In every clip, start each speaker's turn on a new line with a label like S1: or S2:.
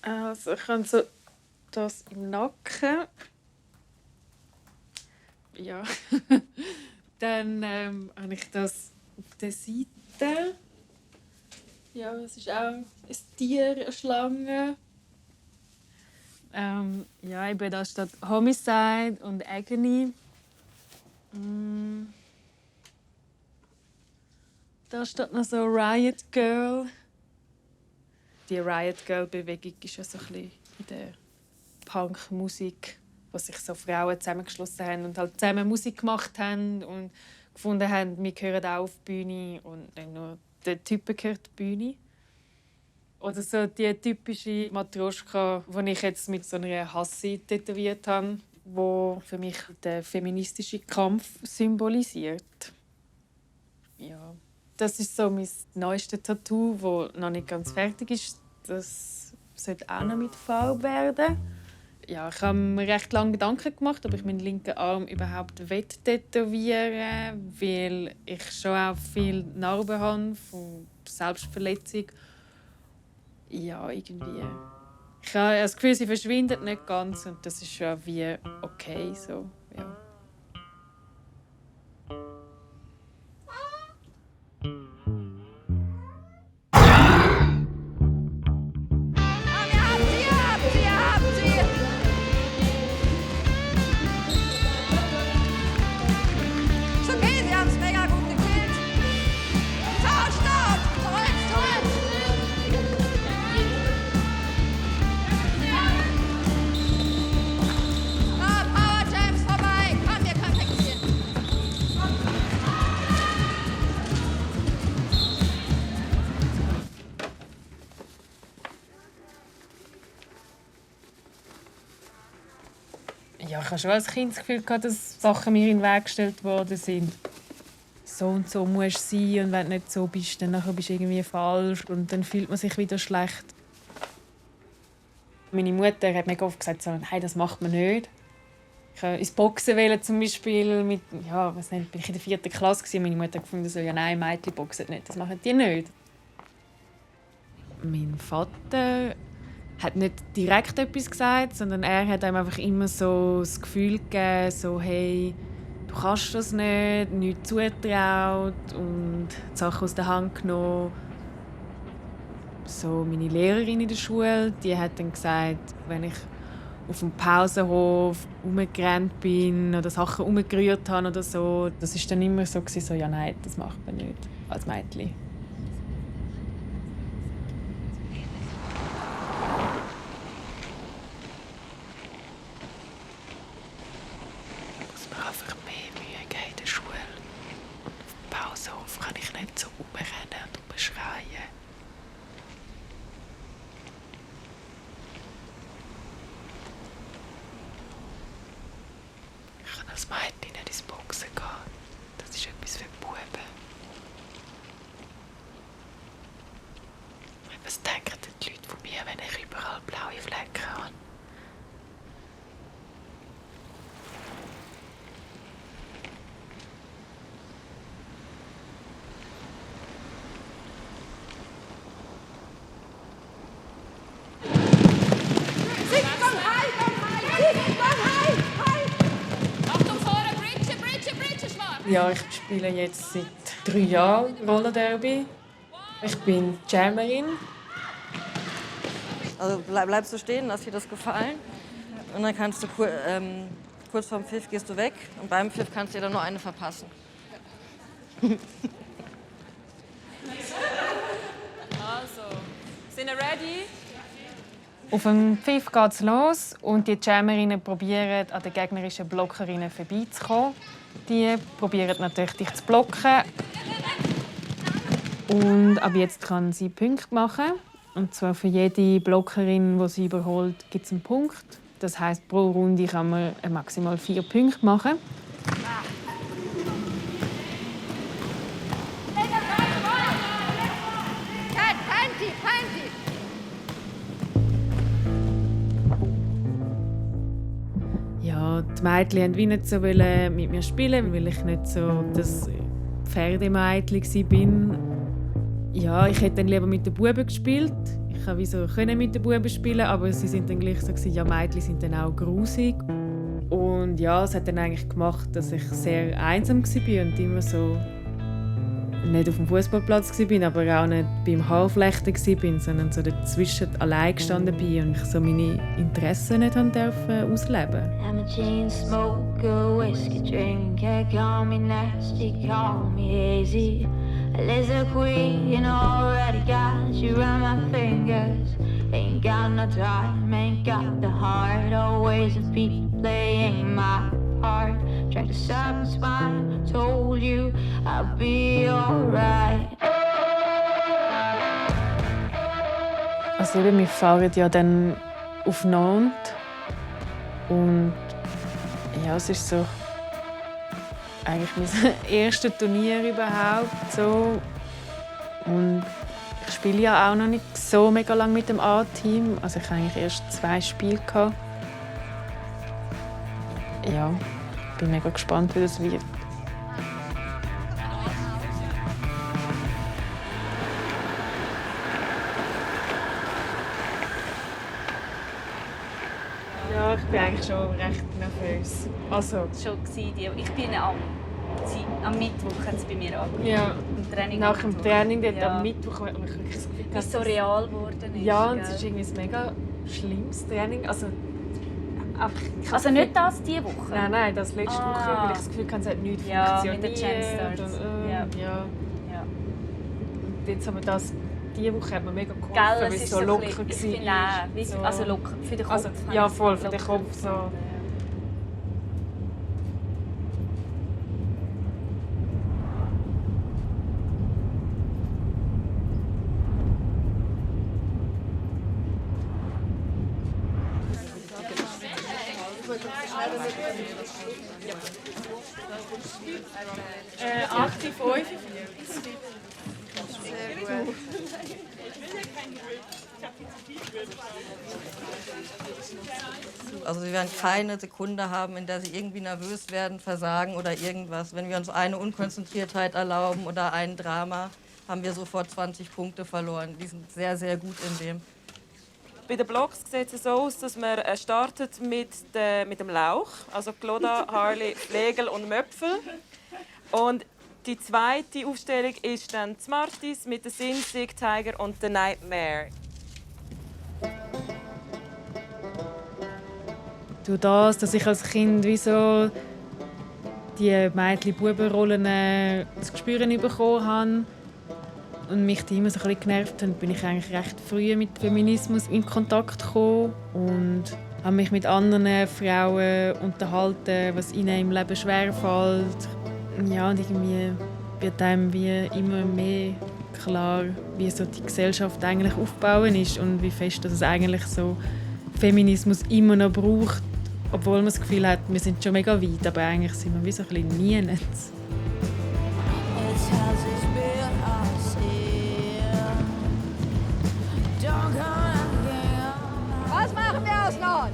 S1: Also ich habe so das im Nacken. Ja. Dann habe ich das auf der Seite. Ja, es ist auch ein Tier, eine Schlange. Ja, eben da steht Homicide und Agony. Da steht noch so Riot Girl. Die Riot Girl-Bewegung ist ja so ein bisschen in der Punk-Musik, wo sich so Frauen zusammengeschlossen haben und halt zusammen Musik gemacht haben und gefunden haben, wir gehören auch auf die Bühne und nicht nur der Typ gehört die Bühne. Oder so die typische Matroschka, die ich jetzt mit so einer Hassi tätowiert habe, die für mich den feministischen Kampf symbolisiert. Ja. Das ist so mein neuestes Tattoo, das noch nicht ganz fertig ist. Das sollte auch noch mit Farbe werden. Ja, ich habe mir recht lange Gedanken gemacht, ob ich meinen linken Arm überhaupt tätowieren will, weil ich schon auch viele Narben habe von Selbstverletzung. Ja, irgendwie. Ich habe das Gefühl, sie verschwindet nicht ganz und das ist schon wie okay so. Ja. Ja, ich habe schon als Kind das Gefühl gehabt, dass Sachen mir in den Weg gestellt worden sind. So und so musst du sein und wenn du nicht so bist, dann bist du irgendwie falsch und dann fühlt man sich wieder schlecht. Meine Mutter hat mir oft gesagt, so, hey, das macht man nicht. Ich wollte ins Boxen wählen, zum Beispiel mit, ja, was nicht, bin ich in der 4. Klasse und meine Mutter hat gefunden, so, ja, nein, Mädchen boxen nicht, das machen die nicht. Mein Vater hat nicht direkt etwas gesagt, sondern er hat einem einfach immer so das Gefühl gegeben, so, hey, du kannst das nicht, nichts zugetraut und die Sachen aus der Hand genommen. So, meine Lehrerin in der Schule, die hat dann gesagt, wenn ich auf dem Pausenhof rumgerannt bin oder Sachen umgerührt habe oder so, das ist dann immer so, ja, nein, das macht man nicht als Mädchen. Kann ich nicht so rumrennen und rumschreien. Ich kann als Mädchen nicht ins Boxen gehen. Das ist etwas für Buben. Was denken die Leute von mir, wenn ich überall blaue Flecken habe? Ja, ich spiele jetzt seit 3 Jahren Rollerderby. Ich bin Jammerin.
S2: Also bleibst du stehen, lass dir das gefallen. Und dann kannst du kurz vorm Pfiff gehst du weg und beim Pfiff kannst du dir dann nur eine verpassen.
S1: Also, sind ihr ready? Auf dem Pfiff geht's los und die Jammerinnen probieren an den gegnerischen Blockerinnen vorbeizukommen. Die probieren natürlich dich zu blocken. Und ab jetzt kann sie Punkte machen. Und zwar für jede Blockerin, die sie überholt, gibt es einen Punkt. Das heisst, pro Runde kann man maximal 4 Punkte machen. Ja, die Mädchen wollten wie nicht so mit mir spielen, weil ich nicht so das Pferdemädchen war. Ja, ich hätte dann lieber mit den Buben gespielt. Ich konnte wie so mit den Buben spielen, aber sie sind dann gleich so gewesen, ja, Mädchen sind dann auch grusig. Und ja, es hat dann eigentlich gemacht, dass ich sehr einsam war und immer so nicht auf dem Fußballplatz war, aber auch nicht beim Haarflechten war, sondern so dazwischen allein gestanden bin und ich so meine Interessen nicht ausleben durfte.
S3: I'm a chain smoker, whiskey drinker, call me nasty, call me hazy. A lizard queen already got you around my fingers. Ain't got no time, ain't got the heart, always a beat playing my part. Tried to satisfy, told you I'll be alright.
S1: Also wir fahren ja dann auf Nantes und ja, es ist so eigentlich mein erstes Turnier überhaupt so. Und ich spiele ja auch noch nicht so mega lange mit dem A-Team, also ich hatte eigentlich erst 2 Spiele gehabt. Ja, ich bin mega gespannt, wie das wird. Ja, ich bin eigentlich schon recht nervös. Also,
S4: Schon gewesen, ich bin am Mittwoch hat es bei mir angefangen.
S1: ja,
S4: Im Training
S1: nach dem Training dort
S4: Ja.
S1: am Mittwoch habe ich wirklich das Gefühl,
S4: Wie es so real geworden ist.
S1: ja, und es
S4: gell?
S1: ist irgendwie ein mega schlimmes Training. Also, einfach, ich
S4: Also
S1: habe
S4: nicht das diese Woche?
S1: Nein, das letzte Woche, weil ich das Gefühl hatte, es hat nichts
S4: Ja,
S1: funktioniert.
S4: mit den Chance-Starts.
S1: Und,
S4: Ja.
S1: ja.
S4: Ja.
S1: Und jetzt haben wir das, diese Woche hat mir mega geholfen,
S4: Gell,
S1: weil
S4: es
S1: es
S4: ist
S1: so locker
S4: ein
S1: war.
S4: bisschen, ich finde auch, wie-
S1: So.
S4: also locker, für den Kopf.
S1: Also,
S4: habe
S1: ja,
S4: ich es
S1: voll, für den
S4: locker
S1: Kopf so.
S4: gefunden, ja.
S1: Aktiv 5.
S2: Also wir werden keine Sekunde haben, in der sie irgendwie nervös werden, versagen oder irgendwas. Wenn wir uns eine Unkonzentriertheit erlauben oder ein Drama, haben wir sofort 20 Punkte verloren. Die sind sehr, sehr gut in dem.
S5: Bei den Blocks sieht es so aus, dass man startet mit dem Lauch, also Kloda, Harley, Flegel und Möpfel. Und die zweite Aufstellung ist dann Smarties mit der Sinsig, Tiger und der Nightmare.
S1: Durch das, dass ich als Kind wie so die Mädchen-Buben-Rollen zu spüren bekommen habe und mich die immer so ein bisschen genervt haben, bin ich eigentlich recht früh mit Feminismus in Kontakt gekommen und habe mich mit anderen Frauen unterhalten, was ihnen im Leben schwerfällt. Ja, und irgendwie wird einem wie immer mehr klar, wie so die Gesellschaft eigentlich aufbauen ist und wie fest dass es eigentlich so Feminismus immer noch braucht, obwohl man das Gefühl hat, wir sind schon mega weit, aber eigentlich sind wir wie so ein bisschen nie.
S6: Was machen wir aus Nord?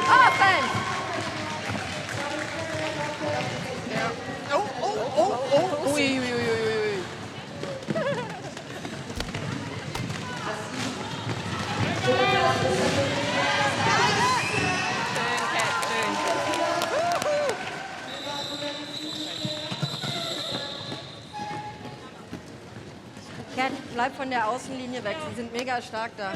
S6: Offen!
S2: Cat, bleib von der Außenlinie weg. Sie sind mega stark da.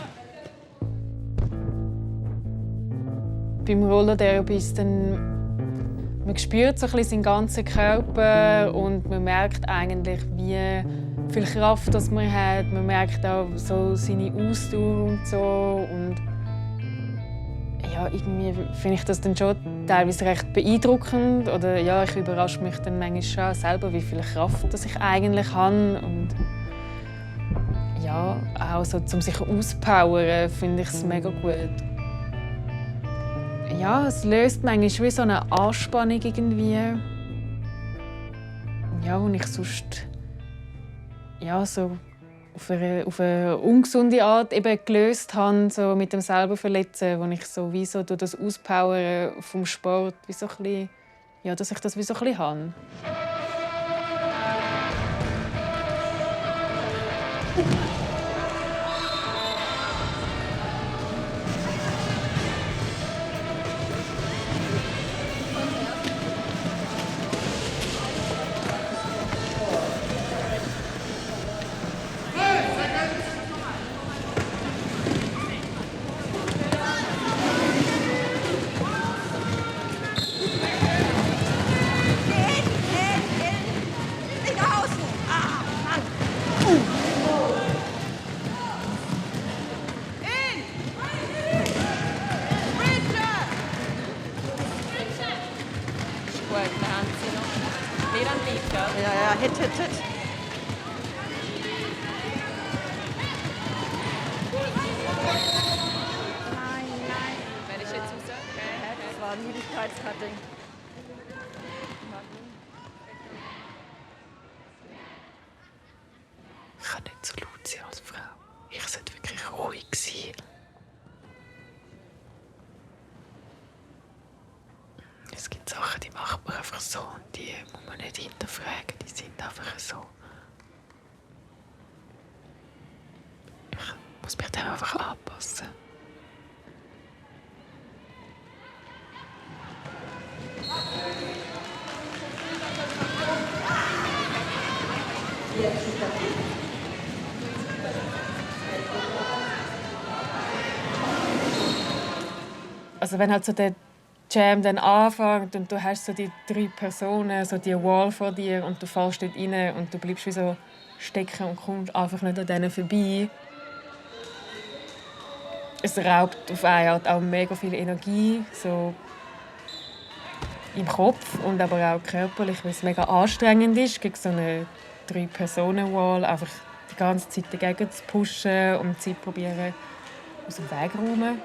S1: Beim Rollerderby ist dann, man spürt so ein bisschen seinen ganzen Körper und man merkt eigentlich, wie viel Kraft das man hat. Man merkt auch so seine Ausdauer und so. Und ja, irgendwie finde ich das dann schon teilweise recht beeindruckend. Oder ja, ich überrasche mich dann manchmal schon selber, wie viel Kraft das ich eigentlich habe. Und ja, auch so, um sich auspowern, finde ich es mega gut. Ja, es löst manchmal wie so eine Anspannung irgendwie. Ja, wo ich sonst ja, so auf eine ungesunde Art eben gelöst habe, so mit dem selber Verletzen, wo ich so wie so durch das Auspowern vom Sport wie so ein bisschen, ja, dass ich das wie so ein bisschen habe.
S2: Ja, hit. Das war ein Müdigkeitscutting.
S1: Ich kann nicht so laut sein als Frau. Ich sollte wirklich ruhig sein. Es gibt Sachen, die macht man einfach so und die muss man nicht hinterfragen. Die sind einfach so. Ich muss mich dem einfach anpassen. Also wenn halt so der Jam dann anfängt und du hast so die 3 Personen, so die Wall vor dir und du fällst dort rein und du bleibst wie so stecken und kommst einfach nicht an denen vorbei. Es raubt auf eine Art auch mega viel Energie, so im Kopf und aber auch körperlich, weil es mega anstrengend ist, gegen so eine 3-Personen-Wall einfach die ganze Zeit dagegen zu pushen und die Zeit probieren aus dem Weg zu räumen.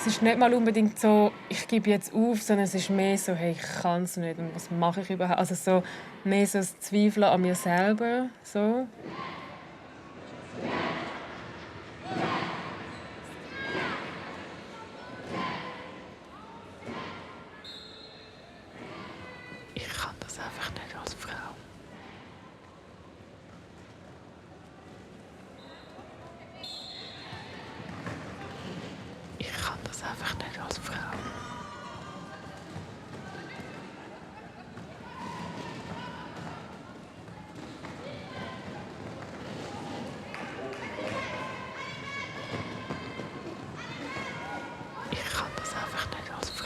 S1: Es ist nicht mal unbedingt so, ich gebe jetzt auf, sondern es ist mehr so, hey, ich kann es nicht und was mache ich überhaupt? Also so mehr so das Zweifeln an mir selber. So. Ich kann das einfach nicht als Frau. Ich kann das einfach nicht als Frau. Ich kann das einfach nicht als Frau.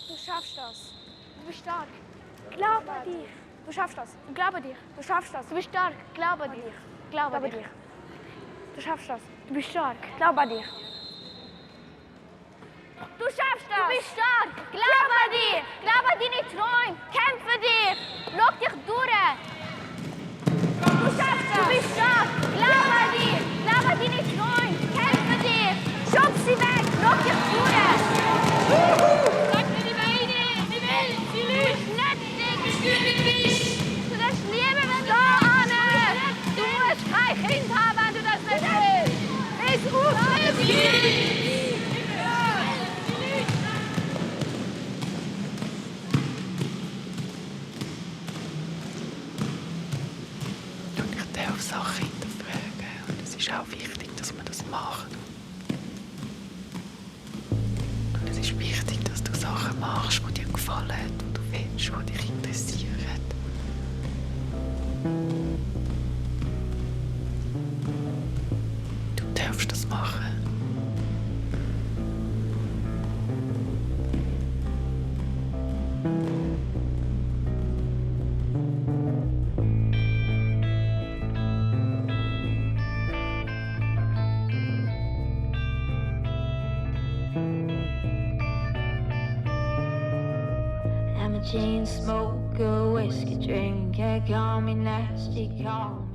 S7: Du schaffst das. Du bist stark. Glaub an dich. Du schaffst das. Glaub an dich. Du schaffst das. Du bist stark. Glaub an dich. Glaub an dich. Du schaffst das. Du bist stark. Glaub an dich. Du schaffst das. Du bist stark. Glaub an dich. Glaub an deine Träume. Kämpf für dich. Schlag dich durch. Du schaffst das. Du bist stark. Glaub an dich. Glaub an deine Träume. Kämpf für dich. Schub sie weg. Schlag dich durch. Du darfst lieben, wenn du Anne. Du musst kein Kind haben, wenn du das nicht willst. Ist auf.
S1: Und ich darf Sachen ist wichtig, dass du Sachen machst, die dir gefallen, die du willst, die dich interessieren. Du darfst das machen.
S3: I'm a chain smoker, whiskey drinker, call me nasty, call